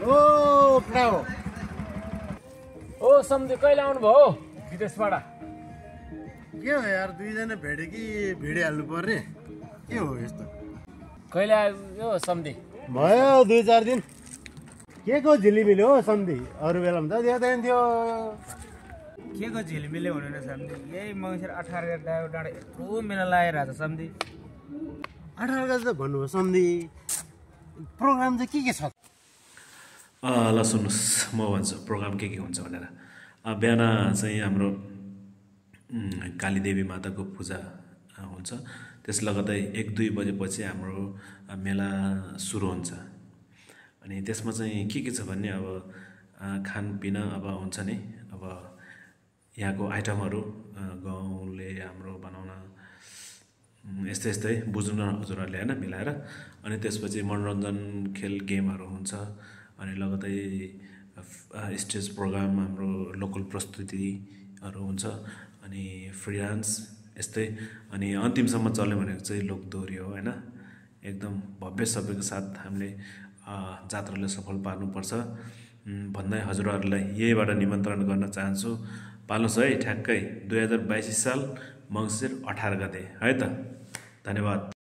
ओ पुरा हो ओ सम्झे कहिले आउनु भयो विदेशबाट? के हो यार दुईजना भेट्यो कि भिडिहाल्नु पर्ने के हो यस्तो कहिले आयो सम्झे? भयो 2-4 दिन के को झिलिमिली हो सम्धि अरू बेलामा त देख्दैन थियो के को झिलिमिली हुनु न सम्धि यही मङ्सिर 18 गते डाँडा यत्रो मेला लागेर छ सम्धि 18 गते त भन्नु हो सम्धि प्रोग्राम चाहिँ के छ ल सुन्नुहोस् म भन्छु प्रोग्राम के हुन्छ भनेर बिहान चाहिँ हाम्रो कालीदेवी माताको पूजा हुन्छ त्यसले गर्दा 1-2 बजेपछि हाम्रो मेला सुरु हुन्छ अनि त्यसमा चाहिँ के छ भन्ने अब खानपिना अब हुन्छ नि अब यहाँको आइटमहरू गाउँले हाम्रो बनाउन यस्तै बुझ्नु न हजुरहरूले हैन मिलाएर अनि त्यसपछि मनोरञ्जन खेल गेमहरू हुन्छ अनि लगतै स्टेज प्रोग्राम हाम्रो लोकल प्रस्तुतिहरू हुन्छ अनि फ्री डान्स यस्तै अनि अन्तिमसम्म चल्ने भनेको चाहिँ लोकदोहोरी हो हैन एकदम भव्य सबैको साथ हामीले जात्रालाई सफल पार्नुपर्छ भन्दै हजुरहरूलाई यहीबाट निमन्त्रण गर्न चाहन्छु पाल्नुहोस् है ठ्याक्कै 2022 साल मङ्सिर 18 गते है त धन्यवाद।